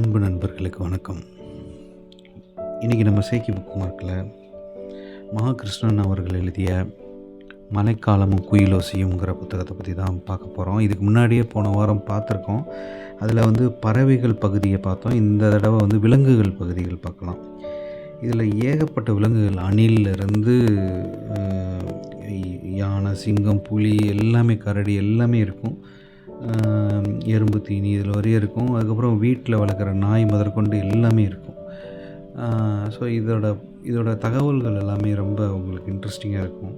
அன்பு நண்பர்களுக்கு வணக்கம். இன்றைக்கி நம்ம சேக்கி புக் மார்க்கில் மகாகிருஷ்ணன் அவர்கள் எழுதிய மழைக்காலமும் குயிலோசையும்ங்கிற புத்தகத்தை பற்றி தான் பார்க்க போகிறோம். இதுக்கு முன்னாடியே போன வாரம் பார்த்துருக்கோம். அதில் பறவைகள் பகுதியை பார்த்தோம். இந்த தடவை விலங்குகள் பகுதிகள் பார்க்கலாம். இதில் ஏகப்பட்ட விலங்குகள், அணிலிருந்து யானை, சிங்கம், புலி, எல்லாமே, கரடி எல்லாமே இருக்கும். எறும்பு தீனி இதில் வரையும் இருக்கும். அதுக்கப்புறம் வீட்டில் வளர்க்குற நாய் முதற்கொண்டு எல்லாமே இருக்கும். ஸோ இதோட தகவல்கள் எல்லாமே ரொம்ப உங்களுக்கு இன்ட்ரெஸ்டிங்காக இருக்கும்.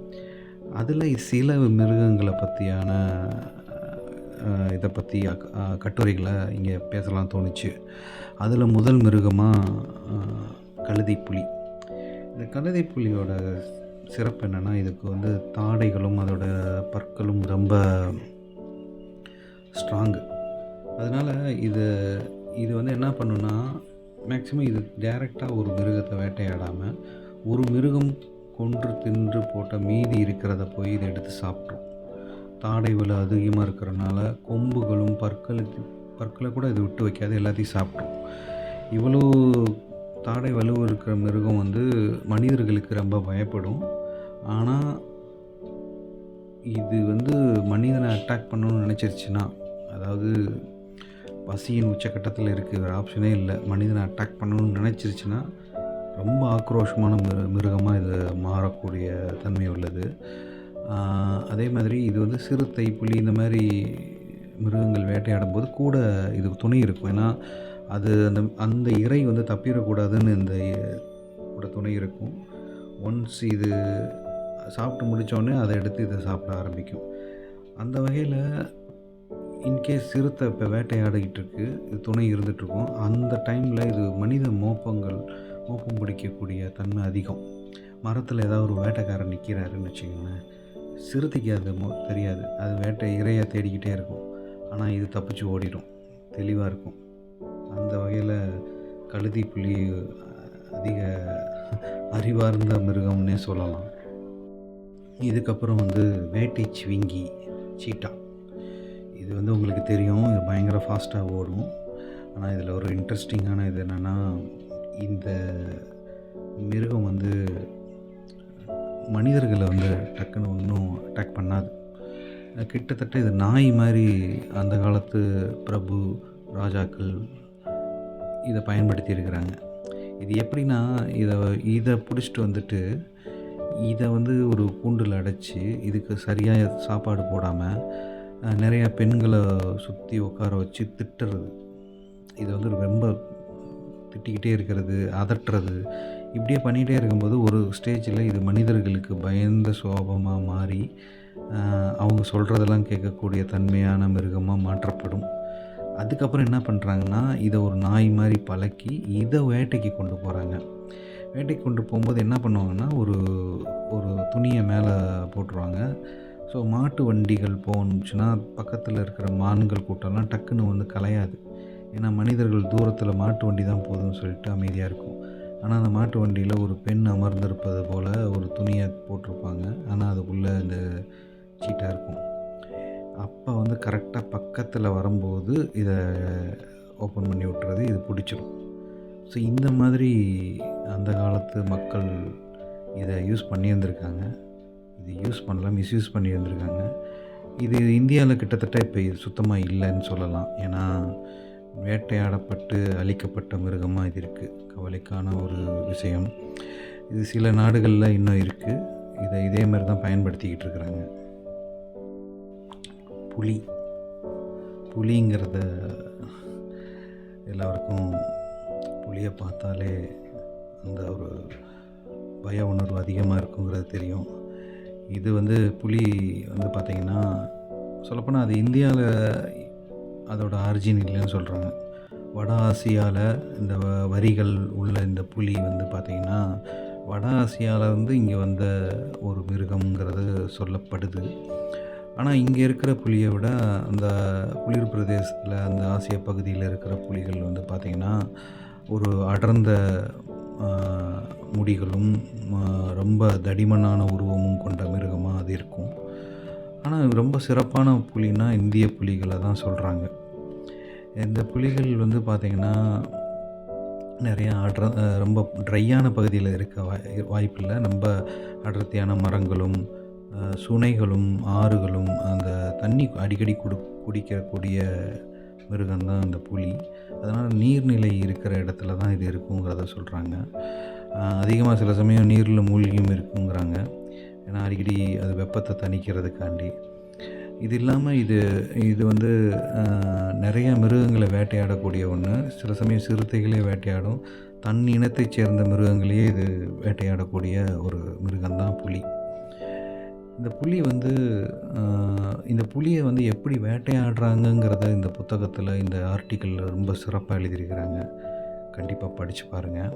அதில் சில மிருகங்களை பற்றியான இதை பற்றி கட்டுரைகளை இங்கே பேசலாம் தோணுச்சு. அதில் முதல் மிருகமாக கழுதைப்புலி. இந்த கழுதைப்புலியோட சிறப்பு என்னென்னா, இதுக்கு தாடைகளும் அதோட பற்களும் ரொம்ப ஸ்ட்ராங்கு. அதனால் இது என்ன பண்ணுன்னா, மேக்ஸிமம் இது டைரெக்டாக ஒரு மிருகத்தை வேட்டையாடாமல் ஒரு மிருகம் கொன்று தின்று போட்ட மீதி இருக்கிறத போய் இதை எடுத்து சாப்பிட்ரும். தாடை வலு அதிகமாக இருக்கிறனால கொம்புகளும் பற்களை கூட இது விட்டு வைக்காது, எல்லாத்தையும் சாப்பிட்ரும். இவ்வளோ தாடை வலு இருக்கிற மிருகம் மனிதர்களுக்கு ரொம்ப பயப்படும். ஆனால் இது மனிதனை அட்டாக் பண்ணணும்னு நினச்சிருச்சுன்னா, அதாவது பசியின் உச்சக்கட்டத்தில் இருக்குது, வேறு ஆப்ஷனே இல்லை, மனிதனை அட்டாக் பண்ணணும்னு நினச்சிருச்சுன்னா ரொம்ப ஆக்ரோஷமான மிருகமாக இது மாறக்கூடிய தன்மை உள்ளது. அதே மாதிரி இது சிறுத்தை, புலி இந்த மாதிரி மிருகங்கள் வேட்டையாடும் போது கூட இதுக்கு துணை இருக்கும். ஏன்னா அது அந்த இறை தப்பிடக்கூடாதுன்னு இந்த கூட துணை இருக்கும். ஒன்ஸ் இது சாப்பிட்டு முடித்தோடனே அதை எடுத்து இதை சாப்பிட ஆரம்பிக்கும். அந்த வகையில் இன்கேஸ் சிறுத்தை இப்போ வேட்டையாடிக்கிட்டு இருக்குது, இது துணை இருந்துகிட்ருக்கும், அந்த டைமில் இது மனித மோப்பம் பிடிக்கக்கூடிய தன்மை அதிகம். மரத்தில் ஏதாவது ஒரு வேட்டைக்காரன் நிற்கிறாருன்னு வச்சுக்கோங்களேன், சிறுத்தைக்கு அது தெரியாது, அது இரையை தேடிக்கிட்டே இருக்கும். ஆனால் இது தப்பிச்சு ஓடிடும், தெளிவாக இருக்கும். அந்த வகையில் கழுதைப்புலி அதிக அறிவார்ந்த மிருகம்னே சொல்லலாம். இதுக்கப்புறம் வேட்டை சிவிங்கி, சீட்டா. இது உங்களுக்கு தெரியும், இது பயங்கர ஃபாஸ்ட்டாக ஓடும். ஆனால் இதில் ஒரு இன்ட்ரெஸ்டிங்கான இது என்னென்னா, இந்த மிருகம் மனிதர்களை டக்குன்னு ஒன்றும் அட்டாக் பண்ணாது. கிட்டத்தட்ட இது நாய் மாதிரி அந்த காலத்து பிரபு ராஜாக்கள் இதை பயன்படுத்தி இருக்கிறாங்க. இது எப்படின்னா, இதை பிடிச்சிட்டு இதை ஒரு கூண்டில் அடைச்சி இதுக்கு சரியாக சாப்பாடு போடாமல் நிறையா பெண்களை சுற்றி உட்கார வச்சு திட்டுறது, இதை ரொம்ப திட்டிக்கிட்டே இருக்கிறது, அதட்டுறது, இப்படியே பண்ணிகிட்டே இருக்கும்போது ஒரு ஸ்டேஜில் இது மனிதர்களுக்கு பயந்த சுபாவமாக மாறி அவங்க சொல்கிறதெல்லாம் கேட்கக்கூடிய தன்மையான மிருகமாக மாற்றப்படும். அதுக்கப்புறம் என்ன பண்ணுறாங்கன்னா, இதை ஒரு நாய் மாதிரி பழக்கி இதை வேட்டைக்கு கொண்டு போகிறாங்க. வேட்டைக்கு கொண்டு போகும்போது என்ன பண்ணுவாங்கன்னா, ஒரு துணியை மேலே போட்டுருவாங்க. ஸோ மாட்டு வண்டிகள் போணுச்சுன்னா பக்கத்தில் இருக்கிற மான்கள் கூட்டம்லாம் டக்குன்னு கலையாது. ஏன்னா மனிதர்கள் தூரத்தில் மாட்டு வண்டி தான் போதும்னு சொல்லிட்டு அமைதியாக இருக்கும். ஆனால் அந்த மாட்டு வண்டியில் ஒரு பெண் அமர்ந்திருப்பது போல் ஒரு துணியை போட்டிருப்பாங்க. ஆனால் அதுக்குள்ளே இந்த சீட்டாக இருக்கும். அப்போ கரெக்டாக பக்கத்தில் வரும்போது இதை ஓப்பன் பண்ணி விட்டுறது, இது பிடிச்சிடும். ஸோ இந்த மாதிரி அந்த காலத்து மக்கள் இதை யூஸ் பண்ணியிருந்திருக்காங்க. இது யூஸ் பண்ணலாம், மிஸ்யூஸ் பண்ணியிருந்திருக்காங்க. இது இந்தியாவில் கிட்டத்தட்ட இப்போ இது சுத்தமாக இல்லைன்னு சொல்லலாம். ஏன்னா வேட்டையாடப்பட்டு அழிக்கப்பட்ட மிருகமாக இது இருக்குது. கவலைக்கான ஒரு விஷயம். இது சில நாடுகளில் இன்னும் இருக்குது. இதை இதே மாதிரி தான் பயன்படுத்திக்கிட்டு இருக்கிறாங்க. புலிங்கிறத எல்லாருக்கும் புலியை பார்த்தாலே அந்த ஒரு பய உணர்வு அதிகமாக இருக்குங்கிறது தெரியும். இது புலி பார்த்திங்கன்னா, சொல்லப்போனால் அது இந்தியாவில் அதோட ஆரிஜின் இல்லைன்னு சொல்கிறாங்க. வட ஆசியாவில் இந்த வரிகள் உள்ள இந்த புலி பார்த்திங்கன்னா வட ஆசியாவிலேருந்து இங்கே வந்த ஒரு மிருகங்கிறது சொல்லப்படுது. ஆனால் இங்கே இருக்கிற புலியை விட அந்த குளிர் பிரதேசத்தில், அந்த ஆசிய பகுதியில் இருக்கிற புலிகள் பார்த்திங்கன்னா ஒரு அடர்ந்த முடிகளும் ரொம்ப தடிமனான உருவமும் கொண்ட மிருகமாக அது இருக்கும். ஆனால் ரொம்ப சிறப்பான புலினா இந்திய புலிகளை தான் சொல்கிறாங்க. இந்த புலிகள் வந்து பார்த்திங்கன்னா நிறையா ரொம்ப ட்ரையான பகுதியில் இருக்க வாய்ப்பில்ல. ரொம்ப அடர்த்தியான மரங்களும் சுனைகளும் ஆறுகளும் அந்த தண்ணி அடிக்கடி குடிக்கக்கூடிய மிருகம்தான் அந்த புலி. அதனால் நீர்நிலை இருக்கிற இடத்துல தான் இது இருக்குங்கிறத சொல்கிறாங்க. அதிகமாக சில சமயம் நீரில் மூழ்கியும் இருக்குங்கிறாங்க. ஏன்னா அடிக்கடி அது வெப்பத்தை தணிக்கிறதுக்காண்டி. இது இல்லாமல் இது வந்து நிறைய மிருகங்களை வேட்டையாடக்கூடிய ஒன்று. சில சமயம் சிறுத்தைகளே வேட்டையாடும். தன் இனத்தைச் சேர்ந்த மிருகங்களையே இது வேட்டையாடக்கூடிய ஒரு மிருகம்தான் புலி. இந்த புலியை வந்து எப்படி வேட்டையாடுறாங்கங்கிறத இந்த புத்தகத்தில், இந்த ஆர்டிக்கிளில் ரொம்ப சிறப்பாக எழுதியிருக்கிறாங்க. கண்டிப்பாக படித்து பாருங்கள்.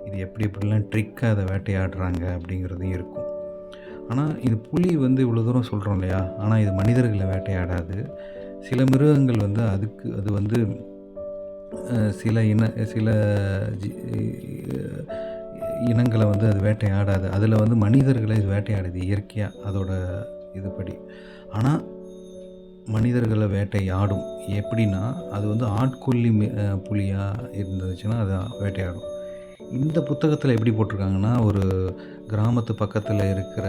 இது எப்படிலாம் ட்ரிக்காக அதை வேட்டையாடுறாங்க அப்படிங்கிறதையும் இருக்கும். ஆனால் இது புலி வந்து இவ்வளோ தூரம் சொல்கிறோம் இல்லையா, ஆனால் இது மனிதர்களை வேட்டையாடாது. சில மிருகங்கள் வந்து அது வந்து சில இனங்களை வந்து அது வேட்டையாடாது. அதில் வந்து மனிதர்களை இது வேட்டையாடுது இயற்கையாக அதோட இதுபடி. ஆனால் மனிதர்களை வேட்டையாடும். எப்படின்னா அது வந்து ஆட்கொல்லி புலியாக இருந்துச்சுன்னா அதை வேட்டையாடும். இந்த புத்தகத்தில் எப்படி போட்டிருக்காங்கன்னா, ஒரு கிராமத்து பக்கத்தில் இருக்கிற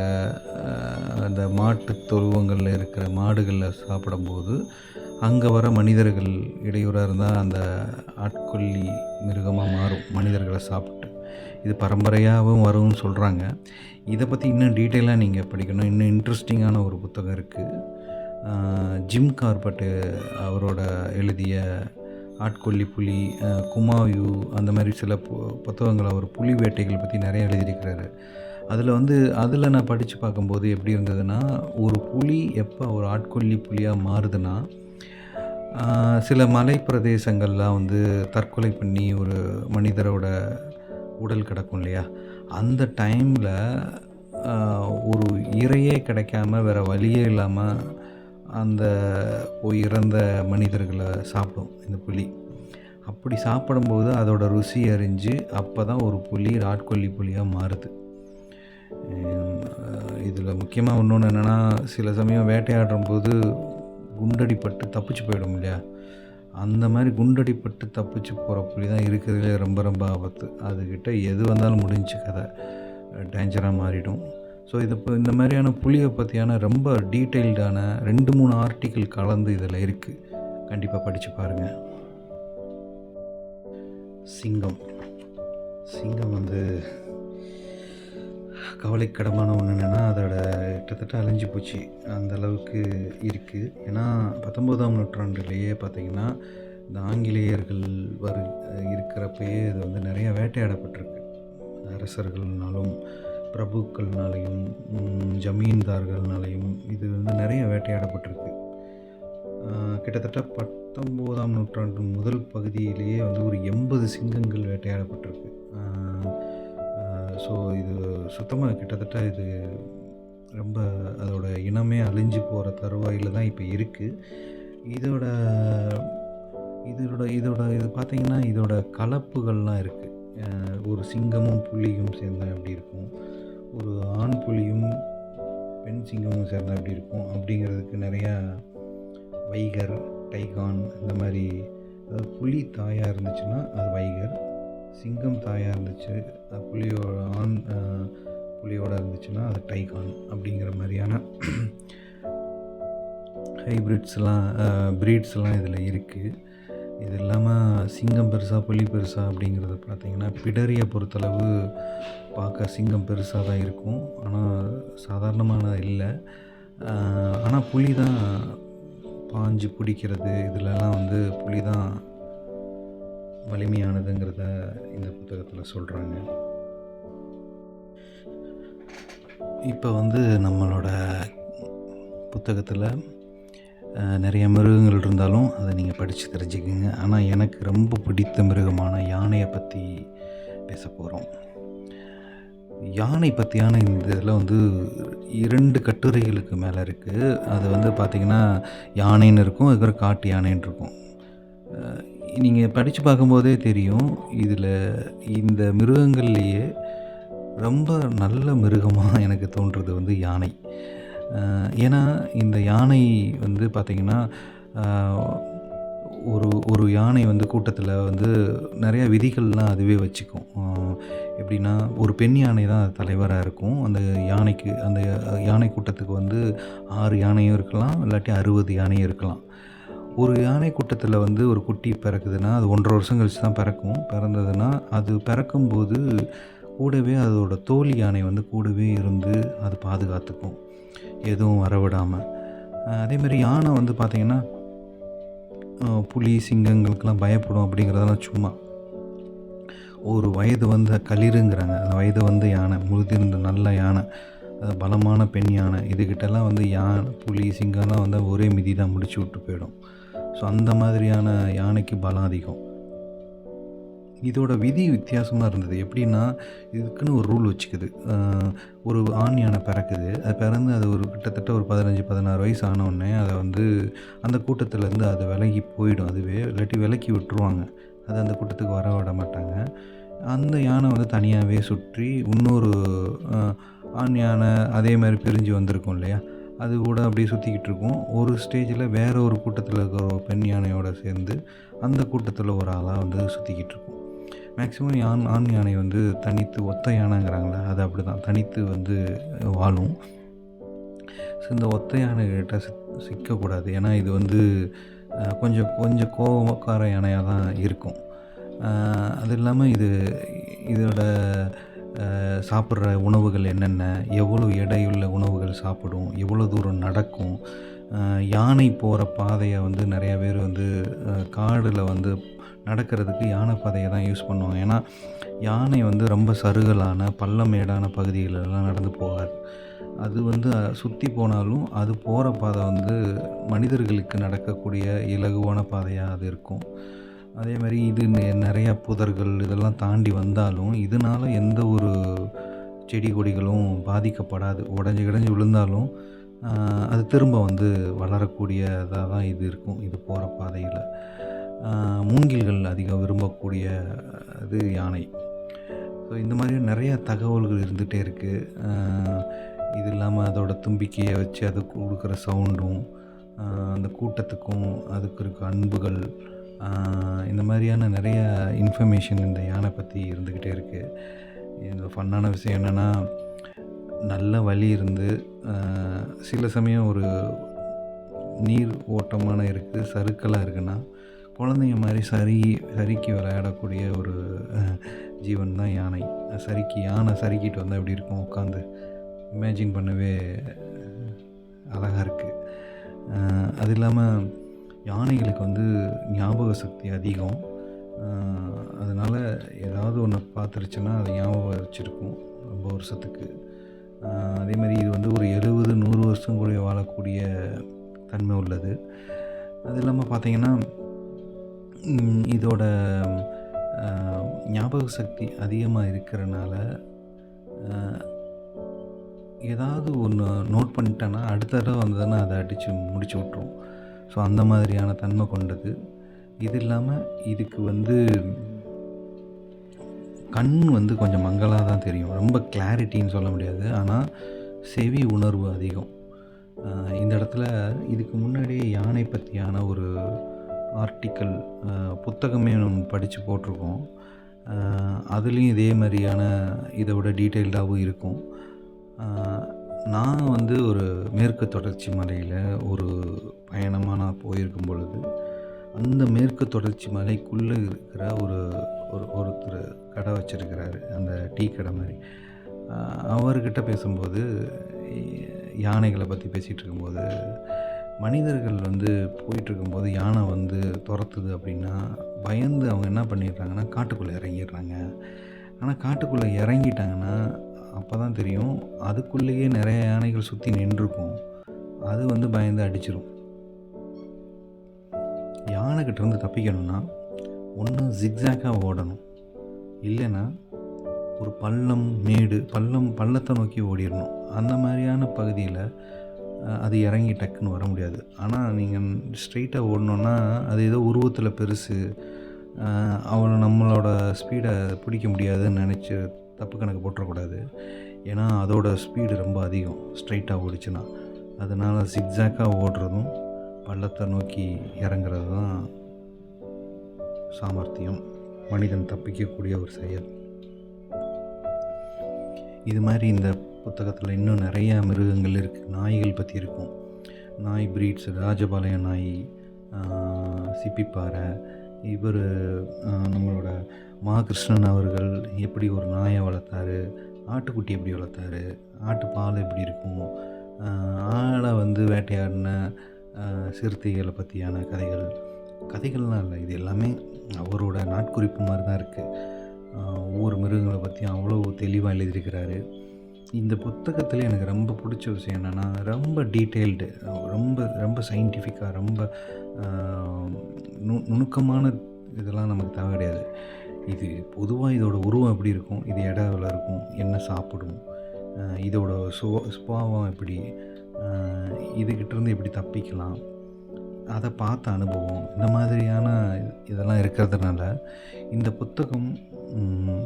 அந்த மாட்டு தொழுவங்களில் இருக்கிற மாடுகளை சாப்பிடும்போது அங்கே வர மனிதர்கள் இடையூறாக இருந்தால் அந்த ஆட்கொல்லி மிருகமாக மாறும் மனிதர்களை சாப்பிட்டு. இது பரம்பரையாகவும் வரும்னு சொல்கிறாங்க. இதை பற்றி இன்னும் டீட்டெயிலாக நீங்கள் படிக்கணும். இன்னும் இன்ட்ரெஸ்டிங்கான ஒரு புத்தகம் இருக்குது. ஜிம் கார்பெட்டு அவரோட எழுதிய ஆட்கொல்லி புலி, குமாயூ, அந்த மாதிரி சில புத்தகங்கள் அவர் புலி வேட்டைகள் பற்றி நிறைய எழுதியிருக்கிறாரு. அதில் நான் படித்து பார்க்கும்போது எப்படி இருந்ததுன்னா, ஒரு புலி எப்போ ஒரு ஆட்கொல்லி புலியாக மாறுதுன்னா, சில மலை பிரதேசங்கள்லாம் வந்து தற்கொலை பண்ணி ஒரு மனிதரோட உடல் கிடக்கும் இல்லையா, அந்த டைமில் ஒரு இரையே கிடைக்காம வேறு வழியே இல்லாமல் அந்த இறந்த மனிதர்களை சாப்பிடும் இந்த புலி. அப்படி சாப்பிடும்போது அதோட ருசி அறிஞ்சு அப்போ தான் ஒரு புலி ஆட்கொல்லி புலியாக மாறுது. இதில் முக்கியமாக இன்னொன்று என்னென்னா, சில சமயம் வேட்டையாடும்போது குண்டடிப்பட்டு தப்பிச்சு போயிடும் இல்லையா, அந்த மாதிரி குண்டடிப்பட்டு தப்பிச்சு போகிற புலி தான் இருக்கிறதுலே ரொம்ப ரொம்ப ஆபத்து. அதுக்கிட்ட எது வந்தாலும் முடிஞ்சு கதை டேஞ்சராக மாறிடும். ஸோ இந்த மாதிரியான புலியை பற்றியான ரொம்ப டீட்டெயில்டான 2-3 ஆர்டிக்கிள் கலந்து இதில் இருக்குது. கண்டிப்பாக படித்து பாருங்கள். சிங்கம் வந்து கவலைக்கிடமான ஒன்று என்னென்னா, அதோட கிட்டத்தட்ட அழிஞ்சு போச்சு, அந்தளவுக்கு இருக்குது. ஏன்னா 19ஆம் நூற்றாண்டுலேயே பார்த்திங்கன்னா, இந்த ஆங்கிலேயர்கள் இருக்கிறப்பயே இது வந்து நிறைய வேட்டையாடப்பட்டிருக்கு. அரசர்கள்னாலும் பிரபுக்கள்னாலையும் ஜமீன்தார்கள்னாலையும் இது வந்து நிறைய வேட்டையாடப்பட்டிருக்கு. கிட்டத்தட்ட 19ஆம் நூற்றாண்டு முதல் பகுதியிலேயே வந்து ஒரு 80 சிங்கங்கள் வேட்டையாடப்பட்டிருக்கு. ஸோ இது சுத்தமாக கிட்டத்தட்ட இது ரொம்ப அதோட இனமே அழிஞ்சு போகிற தருவாயில் தான் இப்போ இருக்குது. இது பார்த்திங்கன்னா இதோட கலப்புகள்லாம் இருக்குது. ஒரு சிங்கமும் புலியும் சேர்ந்தால் எப்படி இருக்கும், ஒரு ஆண் புலியும் பெண் சிங்கமும் சேர்ந்தால் எப்படி இருக்கும் அப்படிங்கிறதுக்கு நிறையா வைகர், டைகான், இந்த மாதிரி. அதாவது புலி தாயாக இருந்துச்சுன்னா அது வைகர், சிங்கம் தாயாக இருந்துச்சு, புலியோடு இருந்துச்சுன்னா அது டைகான் அப்படிங்கிற மாதிரியான ப்ரீட்ஸ்லாம் இதில் இருக்குது. இது இல்லாமல் சிங்கம் பெருசா புலி பெருசா அப்படிங்கிறது பார்த்திங்கன்னா, பிடரியை பொறுத்தளவு பார்க்க சிங்கம் பெருசாக தான் இருக்கும், ஆனால் சாதாரணமான இல்லை. ஆனால் புலி தான் பாஞ்சு பிடிக்கிறது, இதிலெல்லாம் வந்து புலி தான் வலிமையானதுங்கிறத இந்த புத்தகத்தில் சொல்கிறாங்க. இப்போ வந்து நம்மளோட புத்தகத்தில் நிறைய மிருகங்கள் இருந்தாலும் அதை நீங்கள் படித்து தெரிஞ்சுக்கோங்க. ஆனால் எனக்கு ரொம்ப பிடித்த மிருகமான யானையை பற்றி பேச போகிறோம். யானை பற்றியான இந்த இதில் வந்து 2 கட்டுரைகளுக்கு மேலே இருக்குது. அது வந்து பார்த்திங்கன்னா யானைன்னு இருக்கும், அதுக்கப்புறம் காட்டு யானைன்னு இருக்கும். நீங்கள் படித்து பார்க்கும்போதே தெரியும், இதில் இந்த மிருகங்கள்லேயே ரொம்ப நல்ல மிருகமாக எனக்கு தோன்றுறது வந்து யானை. ஏன்னா இந்த யானை வந்து பார்த்திங்கன்னா ஒரு ஒரு யானை வந்து கூட்டத்தில் வந்து நிறையா விதிகள்லாம் அதுவே வச்சுக்கும். எப்படின்னா, ஒரு பெண் யானை தான் தலைவராக இருக்கும். அந்த யானைக்கு அந்த யானை கூட்டத்துக்கு வந்து 6 யானையும் இருக்கலாம், இல்லாட்டி 60 யானையும் இருக்கலாம். ஒரு யானை கூட்டத்தில் வந்து ஒரு குட்டி பிறக்குதுன்னா, அது 1½ வருஷம் கழிச்சு தான் பிறக்கும். பிறந்ததுன்னா, அது பிறக்கும்போது கூடவே அதோட தோழி யானை வந்து கூடவே இருந்து அது பாதுகாத்துக்கும், எதுவும் வரவிடாம. அதேமாரி யானை வந்து பார்த்திங்கன்னா, புலி, சிங்கங்களுக்கெல்லாம் பயப்படும் அப்படிங்கிறதெல்லாம் சும்மா. ஒரு வயது வந்த களிறுங்கிறாங்க. அந்த வயது வந்த யானை, முதிர்ந்த நல்ல யானை, அது பலமான பெண் யானை. இதுகிட்டலாம் வந்து புலி, சிங்கம்லாம் வந்து ஒரே மிதி தான் முடிச்சு விட்டு போயிடும். ஸோ அந்த மாதிரியான யானைக்கு பலம் அதிகம். இதோட விதி வித்தியாசமாக இருந்தது. எப்படின்னா, இதுக்குன்னு ஒரு ரூல் வச்சுக்குது. ஒரு ஆண் யானை பிறக்குது. அது பிறந்து அது ஒரு கிட்டத்தட்ட ஒரு 15, 16 வயசு ஆனவுடனே அதை வந்து அந்த கூட்டத்துலேருந்து அது விலகி போயிடும் அதுவே. இல்லாட்டி விலக்கி விட்டுருவாங்க. அது அந்த கூட்டத்துக்கு வர விட மாட்டாங்க. அந்த யானை வந்து தனியாகவே சுற்றி இன்னொரு ஆண் யானை அதே மாதிரி பிரிஞ்சு வந்திருக்கும் இல்லையா, அது கூட அப்படியே சுற்றிக்கிட்டு இருக்கும். ஒரு ஸ்டேஜில் வேறு ஒரு கூட்டத்தில் இருக்கிற ஒரு பெண் யானையோடு சேர்ந்து அந்த கூட்டத்தில் ஒரு ஆளாக வந்து சுற்றிக்கிட்டு இருக்கும். மேக்ஸிமம் ஆண் யானை வந்து தனித்து ஒத்த யானைங்கிறாங்களே, அது அப்படி தான் தனித்து வந்து வாழும். ஸோ இந்த ஒத்த யானைகிட்ட சிக்கக்கூடாது. ஏன்னா இது வந்து கொஞ்சம் கோபக்கார யானையாக தான் இருக்கும். அது இல்லாமல் இதோட சாப்பிட்ற உணவுகள் என்னென்ன, எவ்வளோ எடையுள்ள உணவுகள் சாப்பிடும், எவ்வளோ தூரம் நடக்கும். யானை போகிற பாதையை வந்து நிறையா பேர் வந்து காடில் வந்து நடக்கிறதுக்கு யானை பாதையை தான் யூஸ் பண்ணுவாங்க. ஏன்னா யானை வந்து ரொம்ப சருகலான பள்ளமேடான பகுதிகளெல்லாம் நடந்து போகாது. அது வந்து சுற்றி போனாலும் அது போகிற பாதை வந்து மனிதர்களுக்கு நடக்கக்கூடிய இலகுவான பாதையாக அது இருக்கும். அதே மாதிரி இது நிறையா புதர்கள் இதெல்லாம் தாண்டி வந்தாலும் இதனால் எந்த ஒரு செடி கொடிகளும் பாதிக்கப்படாது. உடஞ்சி விழுந்தாலும் அது திரும்ப வந்து வளரக்கூடியதாக தான் இது இருக்கும். இது போகிற பாதையில் மூங்கில்கள் அதிகம் விரும்பக்கூடிய இது யானை. ஸோ இந்த மாதிரி நிறையா தகவல்கள் இருந்துகிட்டே இருக்குது. இது இல்லாமல் அதோட தும்பிக்கையை வச்சு அது கொடுக்குற சவுண்டும், அந்த கூட்டத்துக்கும் அதுக்கு இருக்க அன்புகள், இந்த மாதிரியான நிறைய இன்ஃபர்மேஷன் இந்த யானை பற்றி இருந்துக்கிட்டே இருக்குது. இந்த ஃபன்னான விஷயம் என்னென்னா, நல்ல வழி இருந்து சில சமயம் ஒரு நீர் ஓட்டமான இருக்குது, சறுக்கலாக இருக்குன்னா, குழந்தைங்க மாதிரி சறுக்கி விளையாடக்கூடிய ஒரு ஜீவன் தான் யானை. யானை சறுக்கிட்டு வந்தால் எப்படி இருக்கும், உட்காந்து இமேஜின் பண்ணவே அழகாக இருக்குது. அது இல்லாமல் யானைகளுக்கு வந்து ஞாபக சக்தி அதிகம். அதனால் ஏதாவது ஒன்று பார்த்துருச்சுன்னா அதை ஞாபகம் வச்சுருக்கும் ரொம்ப வருஷத்துக்கு. அதேமாதிரி இது வந்து ஒரு 70, 100 வருஷம் கூட வாழக்கூடிய தன்மை உள்ளது. அது இல்லாமல் பார்த்திங்கன்னா, இதோட ஞாபக சக்தி அதிகமாக இருக்கிறனால ஏதாவது ஒன்று நோட் பண்ணிட்டேன்னா அடுத்த தடவை வந்ததுன்னா அதை அடித்து முடிச்சு விட்ரும். ஸோ அந்த மாதிரியான தன்மை கொண்டது. இது இல்லாமல் இதுக்கு வந்து கண் வந்து கொஞ்சம் மங்கலாக தான் தெரியும். ரொம்ப கிளாரிட்டின்னு சொல்ல முடியாது. ஆனால் செவி உணர்வு அதிகம். இந்த இடத்துல இதுக்கு முன்னாடியே யானை பற்றியான ஒரு ஆர்டிக்கல் புத்தகமே நம்ம படித்து போட்டிருக்கோம். அதுலேயும் இதே மாதிரியான இதை விட டீட்டெயில்டாகவும் இருக்கும். நான் வந்து ஒரு மேற்கு தொடர்ச்சி மலையில் ஒரு பயணமாக நான் போயிருக்கும் பொழுது, அந்த மேற்கு தொடர்ச்சி மலைக்குள்ளே இருக்கிற ஒருத்தர் கடை வச்சுருக்கிறாரு, அந்த டீ கடை மாதிரி. அவர்கிட்ட பேசும்போது யானைகளை பற்றி பேசிகிட்டு இருக்கும்போது, மனிதர்கள் வந்து போயிட்டுருக்கும்போது யானை வந்து துரத்துது அப்படின்னா பயந்து அவங்க என்ன பண்ணிடுறாங்கன்னா காட்டுக்குள்ளே இறங்கிடுறாங்க. ஆனால் காட்டுக்குள்ளே இறங்கிட்டாங்கன்னா அப்போ தான் தெரியும், அதுக்குள்ளேயே நிறைய யானைகள் சுற்றி நின்றுருக்கும். அது வந்து பயந்து அடிச்சிடும். யானைக்கிட்டேருந்து தப்பிக்கணும்னா ஒன்று ஜிக்ஸாக்காக ஓடணும், இல்லைன்னா ஒரு பள்ளம் மேடு பள்ளத்தை நோக்கி ஓடிடணும். அந்த மாதிரியான பகுதியில் அது இறங்கி டக்குன்னு வர முடியாது. ஆனால் நீங்கள் ஸ்ட்ரெயிட்டாக ஓடணுன்னா அது ஏதோ உருவத்தில் பெருசு, அவளை நம்மளோட ஸ்பீடை பிடிக்க முடியாதுன்னு நினச்சி தப்பு கணக்கு போட்டுறக்கூடாது. ஏன்னா அதோட ஸ்பீடு ரொம்ப அதிகம் ஸ்ட்ரைட்டாக ஓடிச்சுன்னா. அதனால் ஜிக்ஸாக்காக ஓடுறதும் பள்ளத்தை நோக்கி இறங்குறது தான் சாமர்த்தியம், மனிதன் தப்பிக்கக்கூடிய ஒரு செயல். இது மாதிரி இந்த புத்தகத்தில் இன்னும் நிறையா மிருகங்கள் இருக்குது. நாய்கள் பற்றி இருக்கும். நாய் ப்ரீட்ஸ், ராஜபாளையம் நாய், சிப்பிப்பாறை. இவர் நம்மளோட கிருஷ்ணன் அவர்கள் எப்படி ஒரு நாயை வளர்த்தாரு, ஆட்டுக்குட்டி எப்படி வளர்த்தாரு, ஆட்டுப்பால் எப்படி இருக்கும், ஆடை வேட்டையாடின சிறுத்தைகளை பற்றியான கதைகள்லாம் இல்லை. இது எல்லாமே அவரோட நாட்குறிப்பு மாதிரி தான் இருக்குது. ஒவ்வொரு மிருகங்களை பற்றியும் அவ்வளோ தெளிவாக எழுதியிருக்கிறாரு. இந்த புத்தகத்தில் எனக்கு ரொம்ப பிடிச்ச விஷயம் என்னென்னா, ரொம்ப டீட்டெயில்டு, ரொம்ப ரொம்ப சயின்டிஃபிக்காக, ரொம்ப நுணுக்கமான இதெல்லாம் நமக்கு தேவை கிடையாது. இது பொதுவாக இதோட உருவம் எப்படி இருக்கும், இது எவ்வளோ இருக்கும், என்ன சாப்பிடும், இதோட சுபாவம் எப்படி, இதுகிட்டேருந்து எப்படி தப்பிக்கலாம், அதை பார்த்த அனுபவம், இந்த மாதிரியான இதெல்லாம் இருக்கிறதுனால இந்த புத்தகம்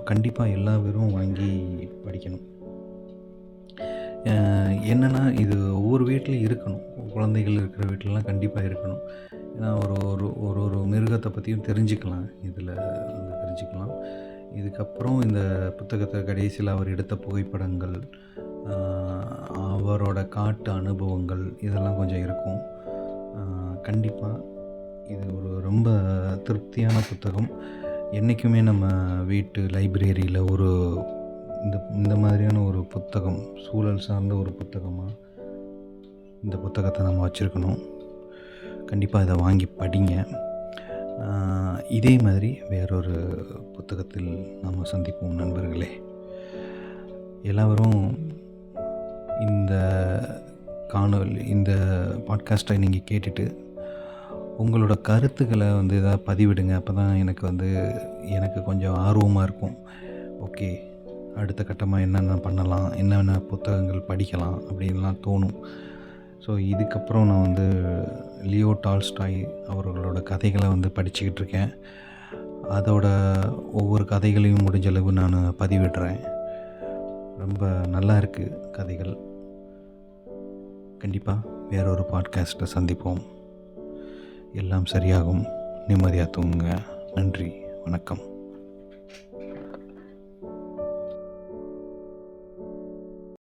கண்டிப்பாக எல்லா பேரும் வாங்கி படிக்கணும். என்னென்னா, இது ஒவ்வொரு வீட்லேயும் இருக்கணும். குழந்தைகள் இருக்கிற வீட்டிலலாம் கண்டிப்பாக இருக்கணும். ஏன்னா ஒரு மிருகத்தை பற்றியும் தெரிஞ்சுக்கலாம், இதில் தெரிஞ்சுக்கலாம். இதுக்கப்புறம் இந்த புத்தகத்தை கடைசியில் அவர் எடுத்த புகைப்படங்கள், அவரோட காட்டு அனுபவங்கள், இதெல்லாம் கொஞ்சம் இருக்கும். கண்டிப்பாக இது ஒரு ரொம்ப திருப்தியான புத்தகம். என்றைக்குமே நம்ம வீட்டு லைப்ரரியில் இந்த மாதிரியான ஒரு புத்தகம், சூழல் சார்ந்த ஒரு புத்தகமாக இந்த புத்தகத்தை நம்ம வச்சுருக்கணும். கண்டிப்பாக இதை வாங்கி படிங்க. இதே மாதிரி வேறொரு புத்தகத்தில் நாம் சந்திப்போம் நண்பர்களே. எல்லாரும் இந்த பாட்காஸ்ட்டை நீங்கள் கேட்டுட்டு உங்களோட கருத்துக்களை எதாவது பதிவிடுங்க. அப்போ தான் எனக்கு கொஞ்சம் ஆர்வமாக இருக்கும். ஓகே, அடுத்த கட்டமாக என்னென்ன பண்ணலாம், என்னென்ன புத்தகங்கள் படிக்கலாம் அப்படின்லாம் தோணும். ஸோ இதுக்கப்புறம் நான் லியோ டால்ஸ்டாய் அவர்களோட கதைகளை படிச்சுக்கிட்டு இருக்கேன். அதோட ஒவ்வொரு கதைகளையும் முடிஞ்சளவு நான் பதிவிடுறேன். ரொம்ப நல்லா இருக்குது கதைகள். கண்டிப்பாக வேறொரு பாட்காஸ்ட்டை சந்திப்போம். எல்லாம் சரியாகும். நிம்மதியாக தூங்குங்க. நன்றி, வணக்கம்.